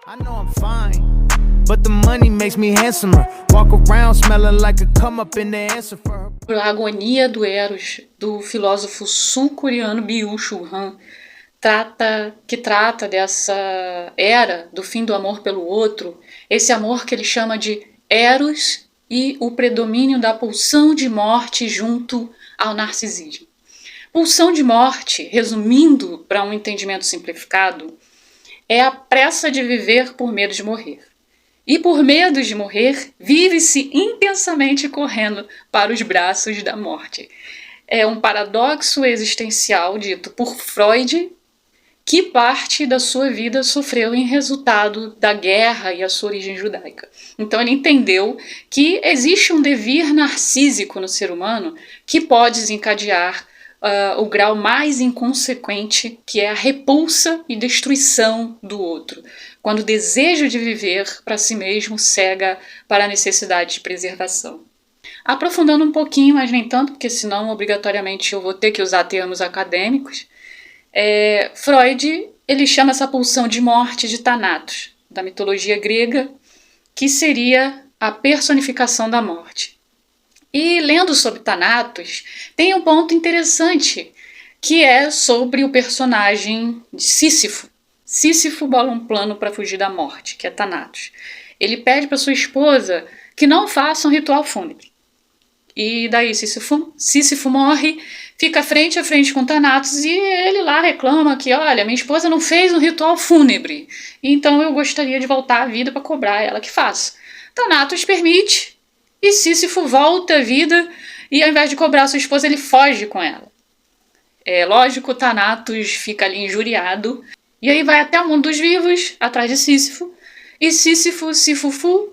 I know I'm fine, but the money makes me handsomer. Walk around smelling like a come up in the answer for her. A Agonia do Eros, do filósofo sul-coreano Byung-Chul Han, trata dessa era do fim do amor pelo outro, esse amor que ele chama de Eros e o predomínio da pulsão de morte junto ao narcisismo. Pulsão de morte, resumindo para um entendimento simplificado, é a pressa de viver por medo de morrer. E por medo de morrer, vive-se intensamente correndo para os braços da morte. É um paradoxo existencial dito por Freud, que parte da sua vida sofreu em resultado da guerra e a sua origem judaica. Então ele entendeu que existe um devir narcísico no ser humano que pode desencadear o grau mais inconsequente, que é a repulsa e destruição do outro, quando o desejo de viver para si mesmo cega para a necessidade de preservação. Aprofundando um pouquinho, mas nem tanto, porque senão obrigatoriamente eu vou ter que usar termos acadêmicos, Freud ele chama essa pulsão de morte de Thanatos, da mitologia grega, que seria a personificação da morte. E lendo sobre Thanatos, tem um ponto interessante, que é sobre o personagem de Sísifo. Sísifo bola um plano para fugir da morte, que é Thanatos. Ele pede para sua esposa que não faça um ritual fúnebre. E daí Sísifo morre, fica frente a frente com Thanatos e ele lá reclama que, olha, minha esposa não fez um ritual fúnebre, então eu gostaria de voltar à vida para cobrar ela que faça. Thanatos permite e Sísifo volta à vida e ao invés de cobrar sua esposa, ele foge com ela. É lógico, Thanatos fica ali injuriado e aí vai até o mundo dos vivos, atrás de Sísifo, e Sísifo se fufu,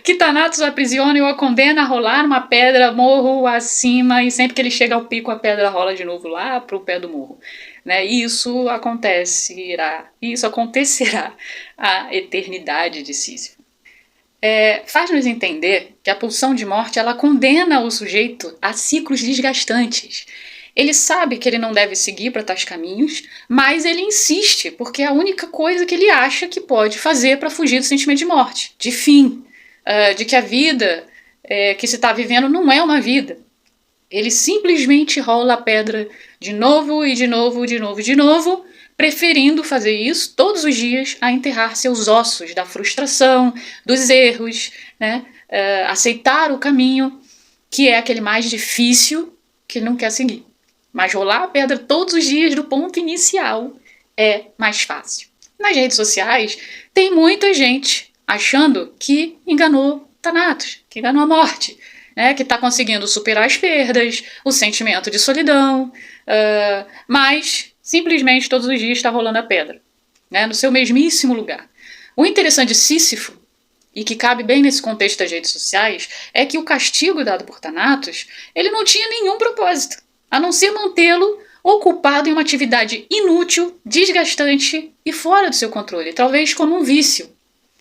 que Thanatos o aprisiona e o condena a rolar uma pedra morro acima, e sempre que ele chega ao pico a pedra rola de novo lá para o pé do morro. Né? E isso acontecerá a eternidade de Sísifo. Faz-nos entender que a pulsão de morte ela condena o sujeito a ciclos desgastantes. Ele sabe que ele não deve seguir para tais caminhos, mas ele insiste, porque é a única coisa que ele acha que pode fazer para fugir do sentimento de morte, de fim, de que a vida que se está vivendo não é uma vida. Ele simplesmente rola a pedra de novo e de novo, de novo e de novo, preferindo fazer isso todos os dias a enterrar seus ossos da frustração, dos erros, né? Aceitar o caminho, que é aquele mais difícil que ele não quer seguir. Mas rolar a pedra todos os dias do ponto inicial é mais fácil. Nas redes sociais, tem muita gente achando que enganou Thanatos, que enganou a morte, né? Que está conseguindo superar as perdas, o sentimento de solidão, mas simplesmente todos os dias está rolando a pedra, né? No seu mesmíssimo lugar. O interessante de Sísifo, e que cabe bem nesse contexto das redes sociais, é que o castigo dado por Thanatos, ele não tinha nenhum propósito, a não ser mantê-lo ocupado em uma atividade inútil, desgastante e fora do seu controle, talvez como um vício.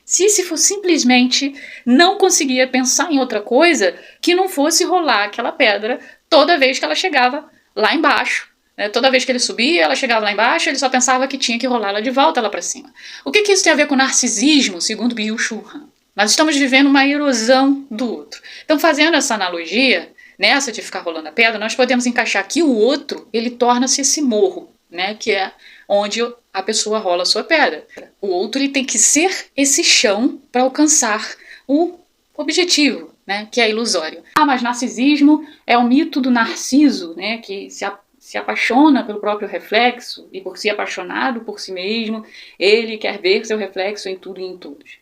Sísifo simplesmente não conseguia pensar em outra coisa que não fosse rolar aquela pedra toda vez que ela chegava lá embaixo. Toda vez que ele subia, ela chegava lá embaixo, ele só pensava que tinha que rolar ela de volta lá para cima. O que isso tem a ver com narcisismo, segundo Byung-Chul Han? Nós estamos vivendo uma erosão do outro. Então, fazendo essa analogia, nessa de ficar rolando a pedra, nós podemos encaixar que o outro, ele torna-se esse morro, né, que é onde a pessoa rola a sua pedra. O outro ele tem que ser esse chão para alcançar o objetivo, né, que é ilusório. Mas narcisismo é o mito do narciso, né, que se apaixona pelo próprio reflexo e por ser apaixonado por si mesmo, ele quer ver seu reflexo em tudo e em todos.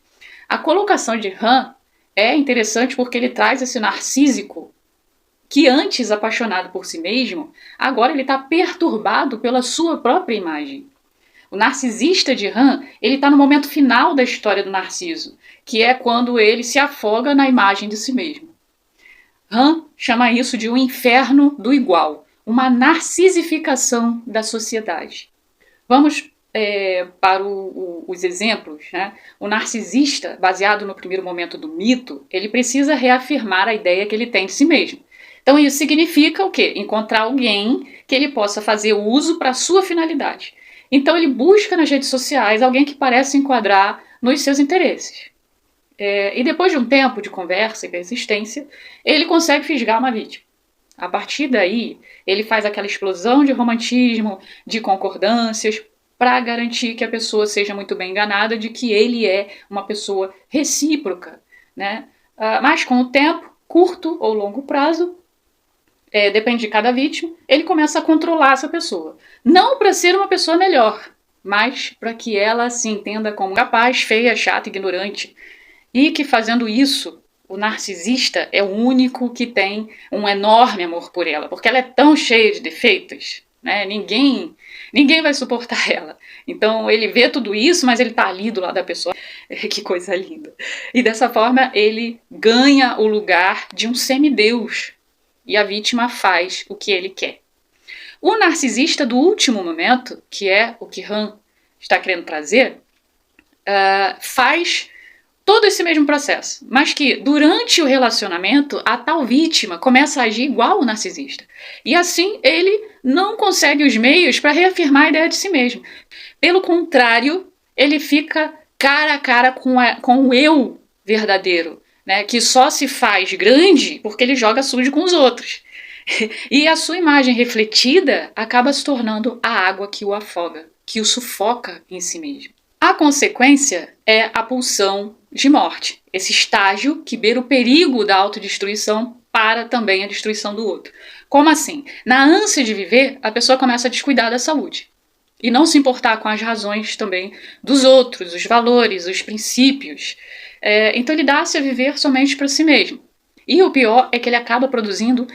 A colocação de Han é interessante porque ele traz esse narcísico que antes apaixonado por si mesmo, agora ele está perturbado pela sua própria imagem. O narcisista de Han, ele está no momento final da história do Narciso, que é quando ele se afoga na imagem de si mesmo. Han chama isso de um inferno do igual, uma narcisificação da sociedade. Vamos para os exemplos, né? O narcisista, baseado no primeiro momento do mito, ele precisa reafirmar a ideia que ele tem de si mesmo. Então isso significa o quê? Encontrar alguém que ele possa fazer uso para a sua finalidade. Então ele busca nas redes sociais alguém que parece enquadrar nos seus interesses. E depois de um tempo de conversa e persistência, ele consegue fisgar uma vítima. A partir daí, ele faz aquela explosão de romantismo, de concordâncias, para garantir que a pessoa seja muito bem enganada de que ele é uma pessoa recíproca, né? Mas com o tempo, curto ou longo prazo, depende de cada vítima, ele começa a controlar essa pessoa. Não para ser uma pessoa melhor, mas para que ela se entenda como capaz, feia, chata, ignorante. E que fazendo isso, o narcisista é o único que tem um enorme amor por ela, porque ela é tão cheia de defeitos, né? Ninguém vai suportar ela. Então ele vê tudo isso, mas ele tá ali do lado da pessoa. Que coisa linda. E dessa forma ele ganha o lugar de um semideus. E a vítima faz o que ele quer. O narcisista do último momento, que é o que Han está querendo trazer, faz todo esse mesmo processo, mas que durante o relacionamento a tal vítima começa a agir igual o narcisista. E assim ele não consegue os meios para reafirmar a ideia de si mesmo. Pelo contrário, ele fica cara a cara com o eu verdadeiro, né, que só se faz grande porque ele joga sujo com os outros. E a sua imagem refletida acaba se tornando a água que o afoga, que o sufoca em si mesmo. A consequência é a pulsão de morte, esse estágio que beira o perigo da autodestruição para também a destruição do outro. Como assim? Na ânsia de viver, a pessoa começa a descuidar da saúde e não se importar com as razões também dos outros, os valores, os princípios. Então ele dá-se a viver somente para si mesmo. E o pior é que ele acaba produzindo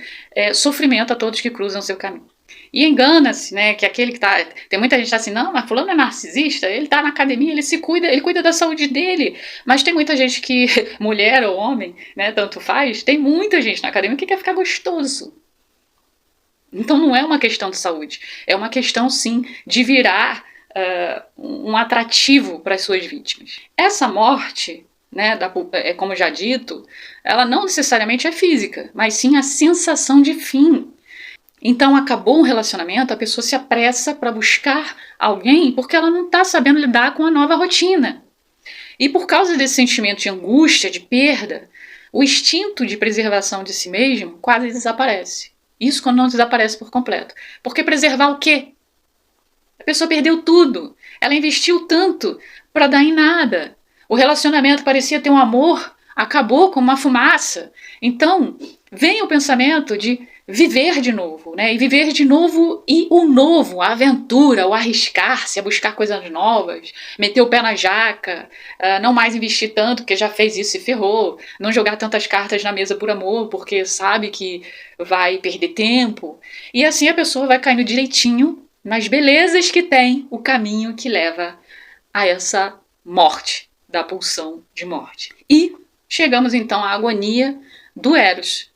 sofrimento a todos que cruzam seu caminho. E engana-se, né, que aquele que tá... Tem muita gente que tá assim, não, mas fulano é narcisista, ele tá na academia, ele se cuida, ele cuida da saúde dele. Mas tem muita gente que, mulher ou homem, né, tanto faz, tem muita gente na academia que quer ficar gostoso. Então não é uma questão de saúde, é uma questão, sim, de virar um atrativo para as suas vítimas. Essa morte, né, como já dito, ela não necessariamente é física, mas sim a sensação de fim. Então acabou um relacionamento, a pessoa se apressa para buscar alguém porque ela não está sabendo lidar com a nova rotina. E por causa desse sentimento de angústia, de perda, o instinto de preservação de si mesmo quase desaparece. Isso quando não desaparece por completo. Porque preservar o quê? A pessoa perdeu tudo. Ela investiu tanto para dar em nada. O relacionamento parecia ter um amor, acabou com uma fumaça. Então vem o pensamento de viver de novo, né? E viver de novo e o novo, a aventura, o arriscar-se, a buscar coisas novas, meter o pé na jaca, não mais investir tanto, porque já fez isso e ferrou, não jogar tantas cartas na mesa por amor, porque sabe que vai perder tempo. E assim a pessoa vai caindo direitinho nas belezas que tem o caminho que leva a essa morte, da pulsão de morte. E chegamos então à agonia do Eros.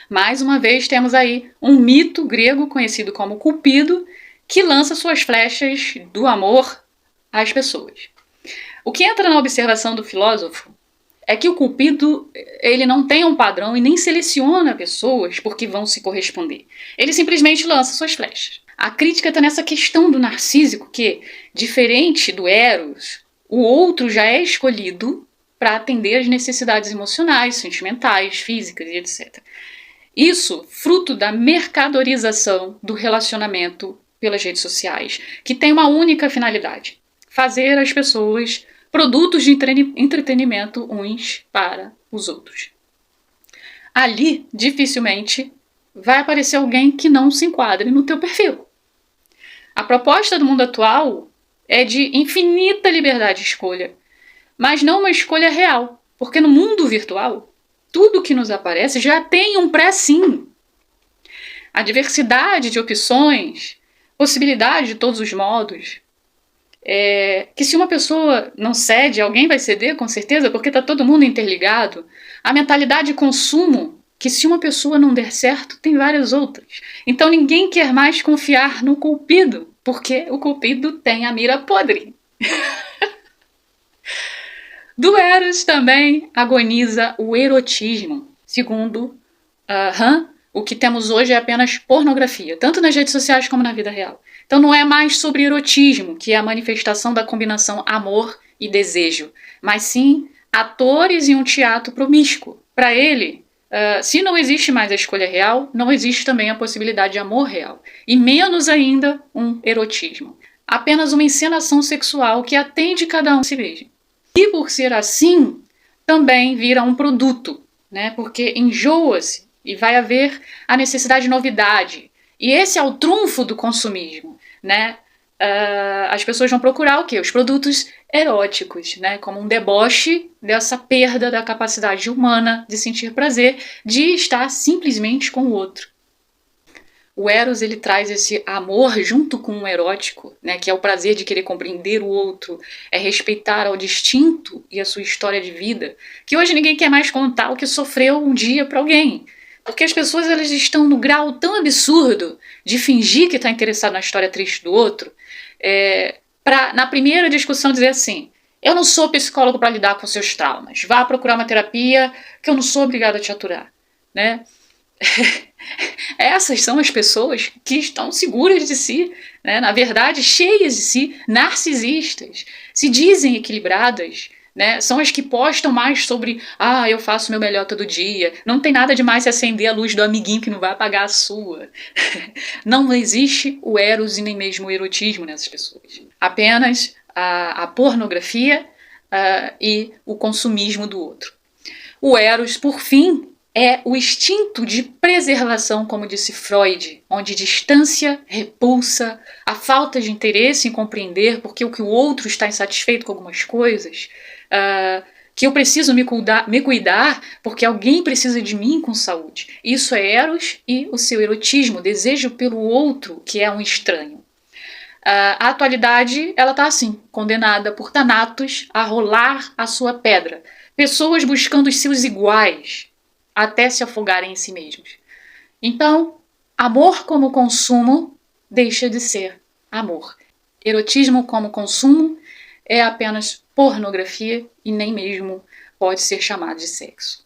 Mais uma vez temos aí um mito grego conhecido como Cupido, que lança suas flechas do amor às pessoas. O que entra na observação do filósofo é que o Cupido ele não tem um padrão e nem seleciona pessoas porque vão se corresponder. Ele simplesmente lança suas flechas. A crítica está nessa questão do narcísico que, diferente do Eros, o outro já é escolhido para atender às necessidades emocionais, sentimentais, físicas e etc. Isso fruto da mercadorização do relacionamento pelas redes sociais, que tem uma única finalidade: fazer as pessoas produtos de entretenimento uns para os outros. Ali, dificilmente, vai aparecer alguém que não se enquadre no teu perfil. A proposta do mundo atual é de infinita liberdade de escolha, mas não uma escolha real, porque no mundo virtual tudo que nos aparece já tem um pré-sim. A diversidade de opções, possibilidade de todos os modos, que se uma pessoa não cede, alguém vai ceder com certeza, porque está todo mundo interligado. A mentalidade de consumo, que se uma pessoa não der certo, tem várias outras. Então ninguém quer mais confiar no Cupido, porque o Cupido tem a mira podre. Do Eros também agoniza o erotismo. Segundo Han, O que temos hoje é apenas pornografia, tanto nas redes sociais como na vida real. Então não é mais sobre erotismo, que é a manifestação da combinação amor e desejo, mas sim atores e um teatro promíscuo. Para ele, se não existe mais a escolha real, não existe também a possibilidade de amor real, e menos ainda um erotismo. Apenas uma encenação sexual que atende cada um a si mesmo. E por ser assim, também vira um produto, né? Porque enjoa-se e vai haver a necessidade de novidade. E esse é o trunfo do consumismo, né? As pessoas vão procurar o quê? Os produtos eróticos, né? Como um deboche dessa perda da capacidade humana de sentir prazer, de estar simplesmente com o outro. O Eros, ele traz esse amor junto com o erótico, né, que é o prazer de querer compreender o outro, é respeitar ao distinto e a sua história de vida, que hoje ninguém quer mais contar o que sofreu um dia para alguém. Porque as pessoas, elas estão no grau tão absurdo de fingir que está interessado na história triste do outro, para na primeira discussão dizer assim: eu não sou psicólogo para lidar com seus traumas, vá procurar uma terapia que eu não sou obrigada a te aturar, né? Essas são as pessoas que estão seguras de si, né? Na verdade, cheias de si, narcisistas, se dizem equilibradas, né? São as que postam mais sobre eu faço meu melhor todo dia, não tem nada demais se acender a luz do amiguinho que não vai apagar a sua. Não existe o eros e nem mesmo o erotismo nessas pessoas. Apenas a pornografia e o consumismo do outro. O eros, por fim, é o instinto de preservação, como disse Freud, onde distância, repulsa, a falta de interesse em compreender porque o outro está insatisfeito com algumas coisas, que eu preciso me cuidar porque alguém precisa de mim com saúde. Isso é eros e o seu erotismo, desejo pelo outro, que é um estranho. A atualidade, ela está assim, condenada por Thanatos a rolar a sua pedra. Pessoas buscando os seus iguais, até se afogarem em si mesmos. Então, amor como consumo deixa de ser amor. Erotismo como consumo é apenas pornografia e nem mesmo pode ser chamado de sexo.